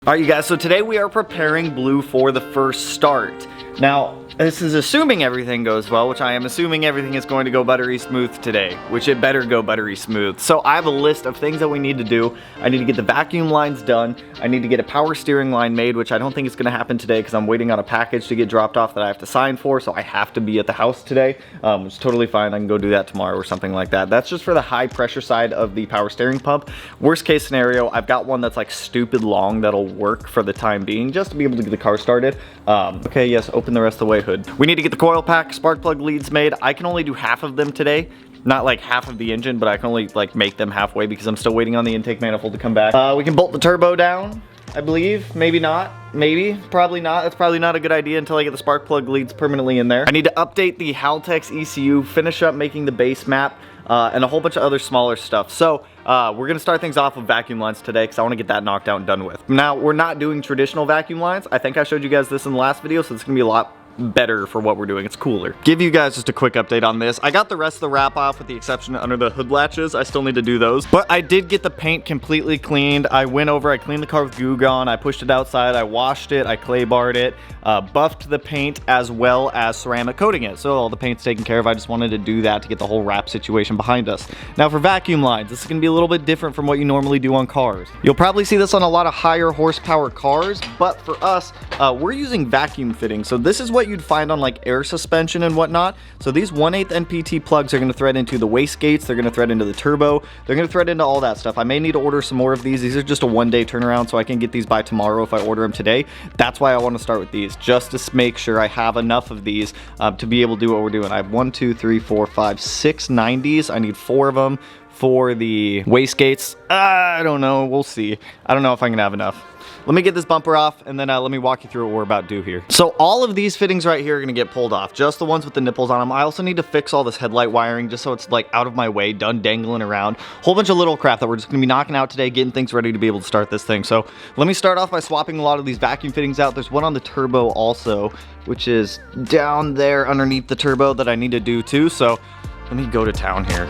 Alright you guys, so today we are preparing blue for the first start. Now, this is assuming everything goes well, which I am assuming everything is going to go buttery smooth today, which it better go buttery smooth. So I have a list of things that we need to do. I need to get the vacuum lines done. I need to get a power steering line made, which I don't think is going to happen today because I'm waiting on a package to get dropped off that I have to sign for, so I have to be at the house today, which is totally fine. I can go do that tomorrow or something like that. That's just for the high pressure side of the power steering pump. Worst case scenario, I've got one that's like stupid long that'll work for the time being, just to be able to get the car started. Okay, yes, open the rest of the way hood. We need to get the coil pack, spark plug leads made. I can only do half of them today. Not like half of the engine, but I can only like make them halfway because I'm still waiting on the intake manifold to come back. We can bolt the turbo down, I believe. Maybe not. Maybe. Probably not. That's probably not a good idea until I get the spark plug leads permanently in there. I need to update the Haltex ECU, finish up making the base map, and a whole bunch of other smaller stuff. So we're gonna start things off with vacuum lines today because I want to get that knocked out and done with. Now, we're not doing traditional vacuum lines. I think I showed you guys this in the last video, so it's gonna be a lot better for what we're doing. It's cooler. Give you guys just a quick update on this. I got the rest of the wrap off with the exception under the hood latches. I still need to do those, but I did get the paint completely cleaned. I went over, I cleaned the car with Goo Gone, I pushed it outside, I washed it, I clay barred it, buffed the paint as well as ceramic coating it. So all the paint's taken care of. I just wanted to do that to get the whole wrap situation behind us. Now for vacuum lines, this is gonna be a little bit different from what you normally do on cars. You'll probably see this on a lot of higher horsepower cars, but for us, we're using vacuum fittings. So this is what you'd find on like air suspension and whatnot. So these 1/8 NPT plugs are going to thread into the wastegates, they're going to thread into the turbo, they're going to thread into all that stuff. I may need to order some more of these. These are just a one-day turnaround, so I can get these by tomorrow if I order them today. That's why I want to start with these, just to make sure I have enough of these to be able to do what we're doing. I have 1, 2, 3, 4, 5, 6 90s. I need 4 of them for the wastegates. I don't know, we'll see. I don't know if I'm gonna have enough. Let me get this bumper off and then let me walk you through what we're about to do here. So all of these fittings right here are gonna get pulled off, just the ones with the nipples on them. I also need to fix all this headlight wiring just so it's like out of my way, done dangling around. Whole bunch of little crap that we're just gonna be knocking out today, getting things ready to be able to start this thing. So let me start off by swapping a lot of these vacuum fittings out. There's one on the turbo also, which is down there underneath the turbo that I need to do too. So let me go to town here.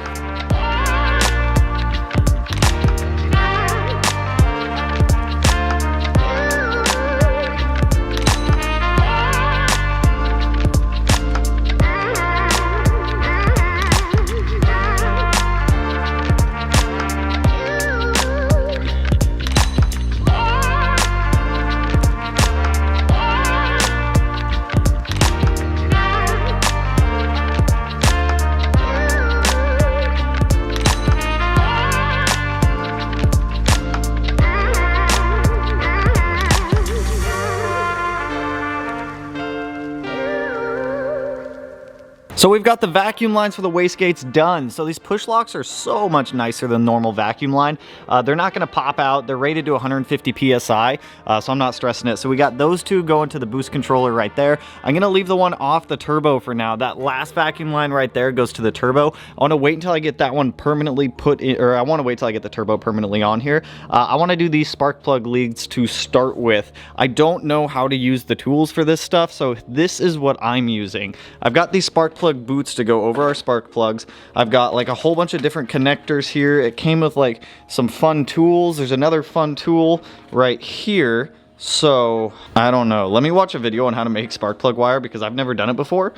So we've got the vacuum lines for the wastegates done. So these push locks are so much nicer than normal vacuum line. They're not gonna pop out. They're rated to 150 PSI, so I'm not stressing it. So we got those two going to the boost controller right there. I'm gonna leave the one off the turbo for now. That last vacuum line right there goes to the turbo. I wanna wait until I get that one permanently put in, or I wanna wait till I get the turbo permanently on here. I wanna do these spark plug leads to start with. I don't know how to use the tools for this stuff, so this is what I'm using. I've got these spark plug boots to go over our spark plugs. I've got like a whole bunch of different connectors here. It came with like some fun tools. There's another fun tool right here. So I don't know. Let me watch a video on how to make spark plug wire because I've never done it before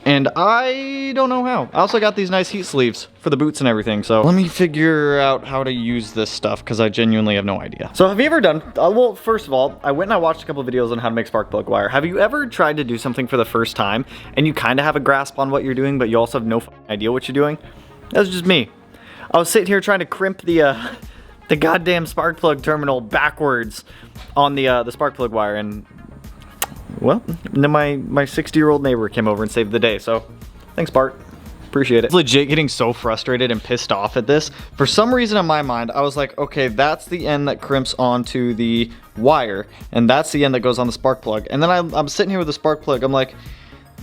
and I don't know how. I also got these nice heat sleeves for the boots and everything. So let me figure out how to use this stuff because I genuinely have no idea. So have you ever done, well, first of all, I went and I watched a couple of videos on how to make spark plug wire. Have you ever tried to do something for the first time and you kind of have a grasp on what you're doing, but you also have no idea what you're doing? That's just me. I was sitting here trying to crimp the goddamn spark plug terminal backwards on the spark plug wire, and well, then my 60-year-old neighbor came over and saved the day. So thanks, Bart. Appreciate it. I'm legit getting so frustrated and pissed off at this. For some reason in my mind, I was like, okay, that's the end that crimps onto the wire, and that's the end that goes on the spark plug. And then I'm sitting here with the spark plug. I'm like,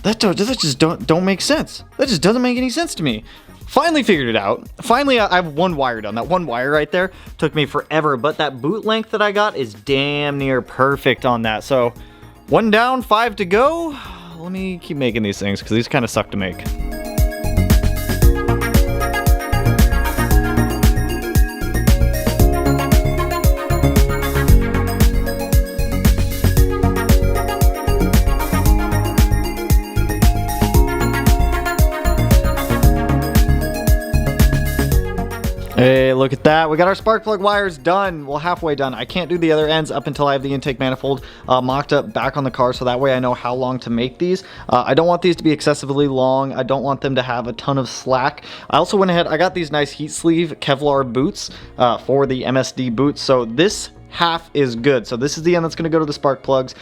that just don't make sense. That just doesn't make any sense to me. Finally figured it out. Finally, I have one wire done. That one wire right there took me forever, but that boot length that I got is damn near perfect on that. So 1 down, 5 to go. Let me keep making these things because these kind of suck to make. look at that. We got our spark plug wires done. Well, halfway done. I can't do the other ends up until I have the intake manifold mocked up back on the car, so that way I know how long to make these. I don't want these to be excessively long. I don't want them to have a ton of slack. I also went ahead, I got these nice heat sleeve Kevlar boots for the MSD boots. So this half is good. So this is the end that's going to go to the spark plugs.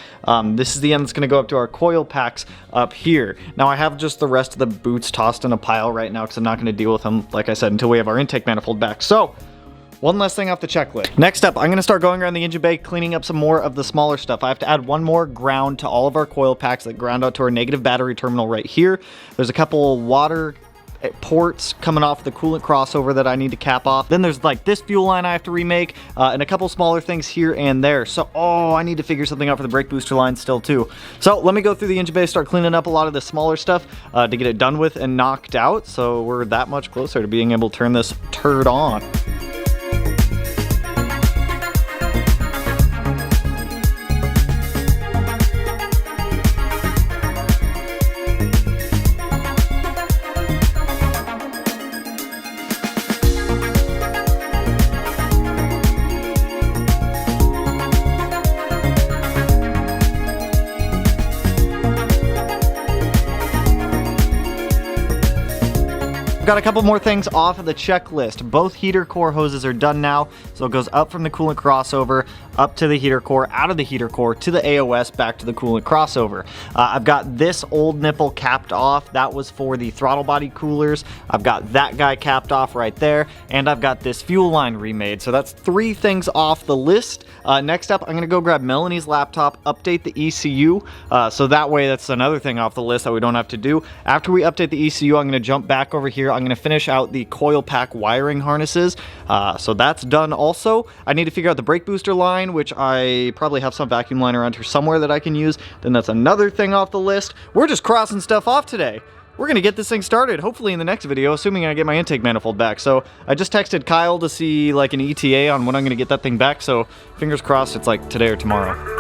This is the end that's going to go up to our coil packs up here. Now I have just the rest of the boots tossed in a pile right now because I'm not going to deal with them, like I said, until we have our intake manifold back. So one less thing off the checklist. Next up, I'm going to start going around the engine bay, cleaning up some more of the smaller stuff. I have to add one more ground to all of our coil packs that ground out to our negative battery terminal right here. There's a couple water ports coming off the coolant crossover that I need to cap off. Then there's like this fuel line I have to remake, and a couple smaller things here and there. So, I need to figure something out for the brake booster line still too. So let me go through the engine bay, start cleaning up a lot of the smaller stuff to get it done with and knocked out. So we're that much closer to being able to turn this turd on. Got a couple more things off of the checklist. Both heater core hoses are done now, so it goes up from the coolant crossover, up to the heater core, out of the heater core, to the AOS, back to the coolant crossover. I've got this old nipple capped off. That was for the throttle body coolers. I've got that guy capped off right there, and I've got this fuel line remade. So that's 3 things off the list. Next up, I'm gonna go grab Melanie's laptop, update the ECU, so that way that's another thing off the list that we don't have to do. After we update the ECU, I'm gonna jump back over here. I'm going to finish out the coil pack wiring harnesses, so that's done also. I need to figure out the brake booster line, which I probably have some vacuum line around here somewhere that I can use. Then that's another thing off the list. We're just crossing stuff off today. We're going to get this thing started, hopefully in the next video, assuming I get my intake manifold back. So I just texted Kyle to see like an ETA on when I'm going to get that thing back, so fingers crossed it's like today or tomorrow.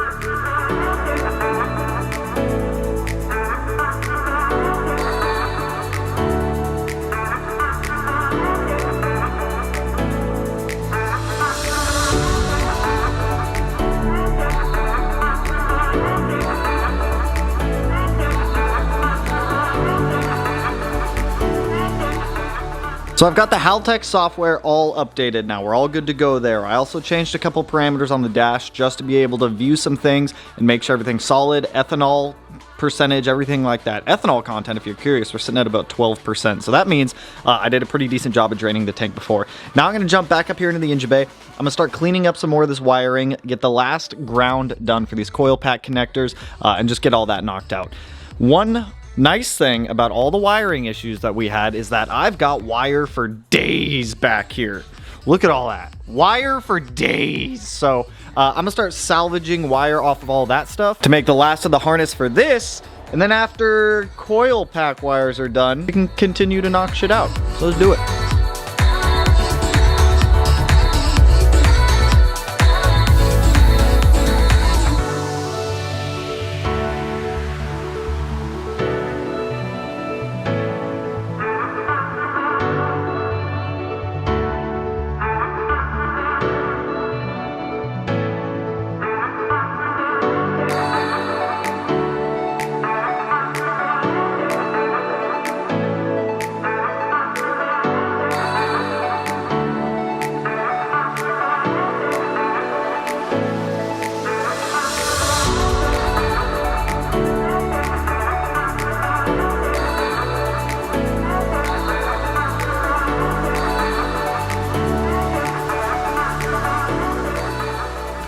So I've got the Haltech software all updated now. We're all good to go there. I also changed a couple parameters on the dash just to be able to view some things and make sure everything's solid. Ethanol percentage, everything like that. Ethanol content, if you're curious, we're sitting at about 12%. So that means I did a pretty decent job of draining the tank before. Now I'm going to jump back up here into the engine bay. I'm going to start cleaning up some more of this wiring, get the last ground done for these coil pack connectors, and just get all that knocked out. One nice thing about all the wiring issues that we had is that I've got wire for days back here. Look at all that. Wire for days. So I'm going to start salvaging wire off of all that stuff to make the last of the harness for this. And then after coil pack wires are done, we can continue to knock shit out. So let's do it.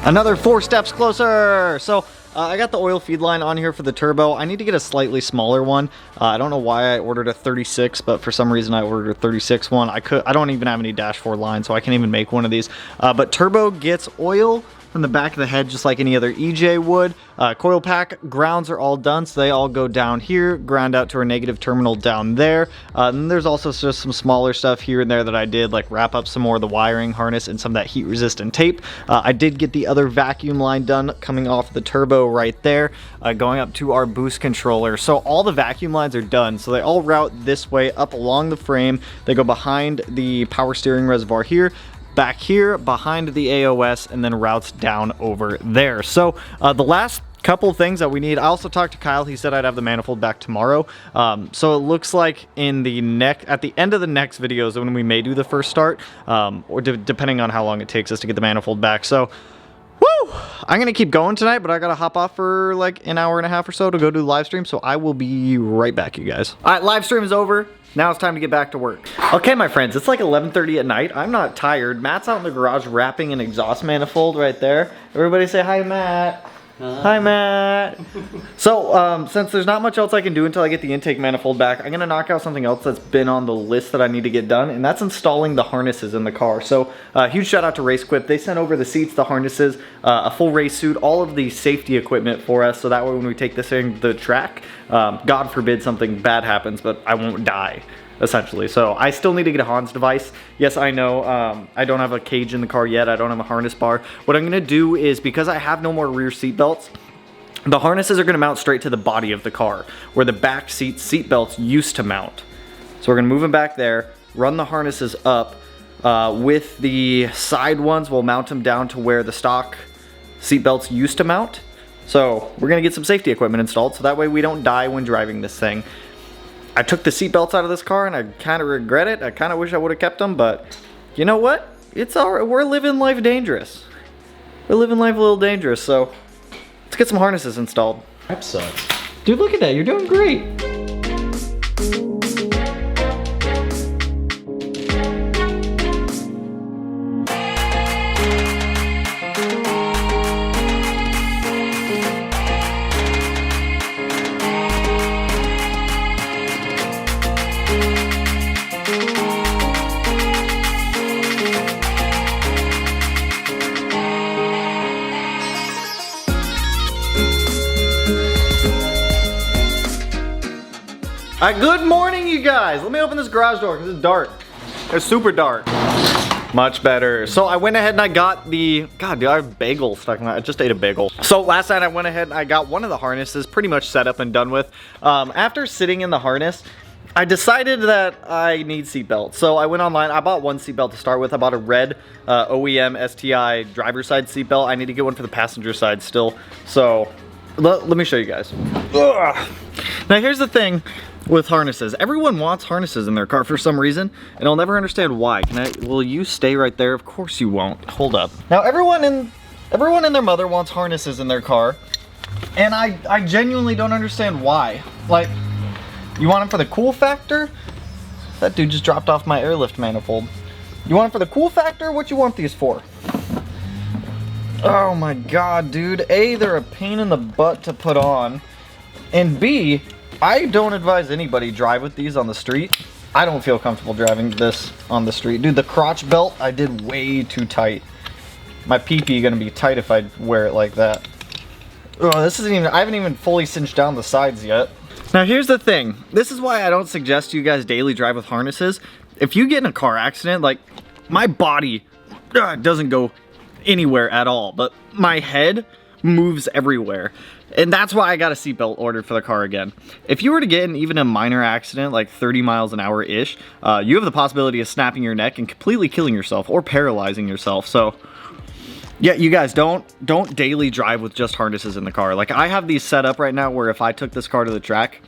Another 4 steps closer. So I got the oil feed line on here for the turbo. I need to get a slightly smaller one. I don't know why I ordered a 36, but for some reason I ordered a 36 one. I don't even have any dash 4 line, so I can't even make one of these. But turbo gets oil from the back of the head just like any other EJ would. Coil pack grounds are all done, so they all go down here, ground out to our negative terminal down there. And there's also just some smaller stuff here and there that I did, like wrap up some more of the wiring harness and some of that heat resistant tape. I did get the other vacuum line done coming off the turbo right there, going up to our boost controller. So all the vacuum lines are done, so they all route this way up along the frame. They go behind the power steering reservoir here, back here behind the AOS, and then routes down over there. So the last couple things that we need, I also talked to Kyle. He said I'd have the manifold back tomorrow. So it looks like at the end of the next video is when we may do the first start, or depending on how long it takes us to get the manifold back. So woo! I'm gonna keep going tonight, but I gotta hop off for like an hour and a half or so to go do the live stream, so I will be right back, you guys. All right, live stream is over. Now it's time to get back to work. Okay, my friends, it's like 11:30 at night. I'm not tired. Matt's out in the garage wrapping an exhaust manifold right there. Everybody say hi, Matt. Hi, Matt. So, since there's not much else I can do until I get the intake manifold back, I'm gonna knock out something else that's been on the list that I need to get done, and that's installing the harnesses in the car. So, huge shout out to RaceQuip. They sent over the seats, the harnesses, a full race suit, all of the safety equipment for us, so that way when we take this thing to the track, God forbid something bad happens, but I won't die, essentially. So I still need to get a Hans device. Yes, I know, I don't have a cage in the car yet. I don't have a harness bar. What I'm gonna do is, because I have no more rear seat belts, the harnesses are gonna mount straight to the body of the car, where the back seat belts used to mount. So we're gonna move them back there, run the harnesses up, with the side ones, we'll mount them down to where the stock seat belts used to mount. So we're gonna get some safety equipment installed, so that way we don't die when driving this thing. I took the seatbelts out of this car and I kind of regret it. I kind of wish I would have kept them, but you know what? It's all right. We're living life dangerous. We're living life a little dangerous, so let's get some harnesses installed. That sucks. Dude, look at that. You're doing great. Alright, good morning, you guys. Let me open this garage door because it's dark. It's super dark. Much better. So I went ahead and I got the, God, dude, I have bagel stuck in my, I just ate a bagel. So last night I went ahead and I got one of the harnesses pretty much set up and done with. After sitting in the harness, I decided that I need seatbelts. So I went online, I bought one seatbelt to start with. I bought a red OEM STI driver's side seatbelt. I need to get one for the passenger side still. So let me show you guys. Ugh. Now here's the thing with harnesses. Everyone wants harnesses in their car for some reason, and I'll never understand why. Will you stay right there? Of course you won't. Hold up. Now everyone and their mother wants harnesses in their car, and I genuinely don't understand why. Like, you want them for the cool factor? That dude just dropped off my airlift manifold. You want them for the cool factor? What you want these for? Oh my god, dude. A, they're a pain in the butt to put on, and B, I don't advise anybody drive with these on the street. I don't feel comfortable driving this on the street. Dude, the crotch belt I did way too tight. My pee-pee gonna be tight if I wear it like that. Oh, this isn't even, I haven't even fully cinched down the sides yet. Now here's the thing. This is why I don't suggest you guys daily drive with harnesses. If you get in a car accident, like, my body doesn't go anywhere at all, but my head moves everywhere. And that's why I got a seatbelt ordered for the car again. If you were to get in even a minor accident, like 30 miles an hour-ish, you have the possibility of snapping your neck and completely killing yourself or paralyzing yourself. So yeah, you guys, don't daily drive with just harnesses in the car. Like, I have these set up right now where if I took this car to the track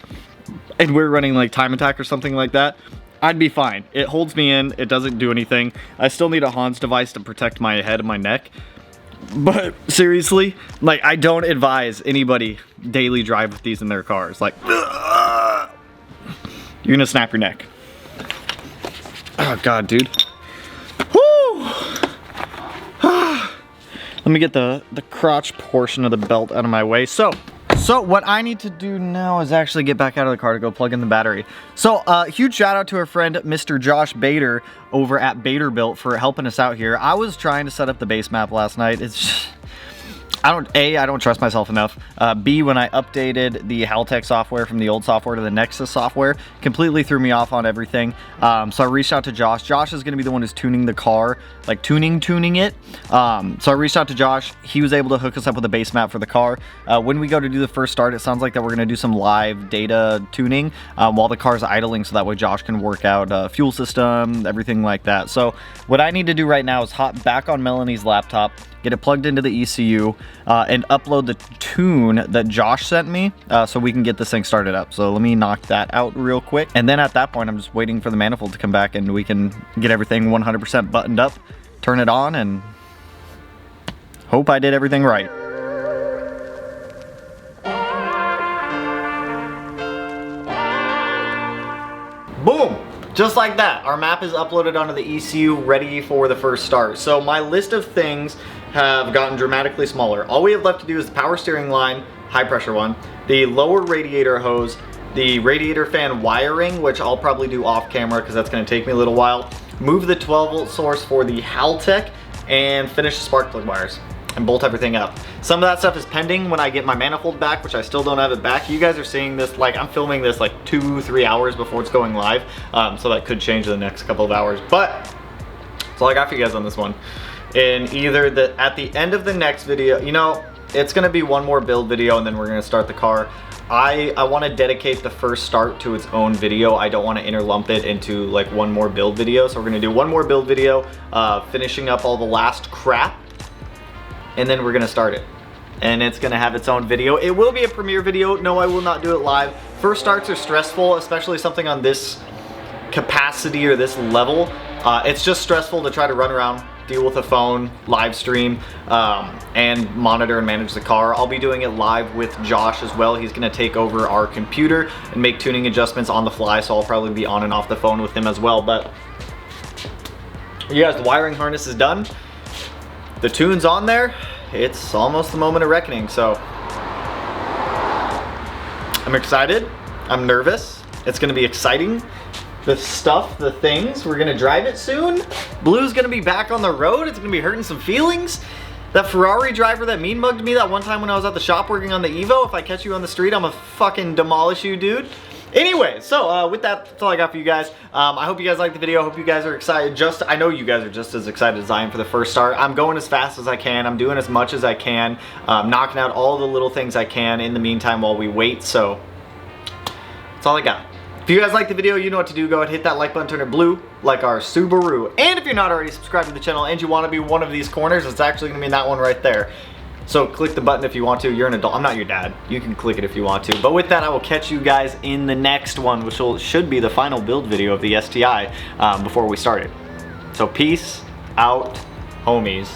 and we're running like time attack or something like that, I'd be fine. It holds me in, it doesn't do anything. I still need a Hans device to protect my head and my neck. But seriously, like, I don't advise anybody daily drive with these in their cars. Like, you're gonna snap your neck. Oh god, dude. Woo! Let me get the crotch portion of the belt out of my way. So what I need to do now is actually get back out of the car to go plug in the battery. So huge shout out to our friend Mr. Josh Bader over at Bader Built for helping us out here. I was trying to set up the base map last night. It's just, I don't trust myself enough. B, when I updated the Haltech software from the old software to the Nexus software, completely threw me off on everything. So I reached out to Josh. Josh is going to be the one who's tuning the car, like tuning it. So I reached out to Josh. He was able to hook us up with a base map for the car. When we go to do the first start, it sounds like that we're going to do some live data tuning while the car's idling, so that way Josh can work out fuel system, everything like that. So what I need to do right now is hop back on Melanie's laptop, get it plugged into the ECU, and upload the tune that Josh sent me so we can get this thing started up. So let me knock that out real quick. And then at that point, I'm just waiting for the manifold to come back and we can get everything 100% buttoned up, turn it on, and hope I did everything right. Boom! Just like that, our map is uploaded onto the ECU, ready for the first start. So my list of things have gotten dramatically smaller. All we have left to do is the power steering line, high pressure one, the lower radiator hose, the radiator fan wiring, which I'll probably do off camera because that's going to take me a little while, move the 12-volt source for the Haltech, and finish the spark plug wires and bolt everything up. Some of that stuff is pending when I get my manifold back, which I still don't have it back. You guys are seeing this, like I'm filming this like 2-3 hours before it's going live, so that could change in the next couple of hours, but that's all I got for you guys on this one. And either at the end of the next video, you know, it's gonna be one more build video and then we're gonna start the car. I want to dedicate the first start to its own video. I don't want to interlump it into like one more build video, so we're gonna do one more build video, finishing up all the last crap, and then we're gonna start it. And it's gonna have its own video. It will be a premiere video. No, I will not do it live. First starts are stressful, especially something on this capacity or this level. It's just stressful to try to run around, deal with a phone, live stream, and monitor and manage the car. I'll be doing it live with Josh as well. He's gonna take over our computer and make tuning adjustments on the fly, so I'll probably be on and off the phone with him as well. But you guys, the wiring harness is done. The tune's on there. It's almost the moment of reckoning, so I'm excited. I'm nervous. It's gonna be exciting. The stuff, the things, we're gonna drive it soon. Blue's gonna be back on the road. It's gonna be hurting some feelings. That Ferrari driver that mean mugged me that one time when I was at the shop working on the Evo, if I catch you on the street, I'm gonna fucking demolish you, dude. Anyway, so with that, that's all I got for you guys. I hope you guys liked the video. I hope you guys are excited. I know you guys are just as excited as I am for the first start. I'm going as fast as I can. I'm doing as much as I can. Knocking out all the little things I can in the meantime while we wait. So that's all I got. If you guys like the video, you know what to do. Go ahead, hit that like button, turn it blue, like our Subaru. And if you're not already subscribed to the channel and you want to be one of these corners, it's actually going to be in that one right there. So click the button if you want to. You're an adult. I'm not your dad. You can click it if you want to. But with that, I will catch you guys in the next one, which should be the final build video of the STI before we start it. So peace out, homies.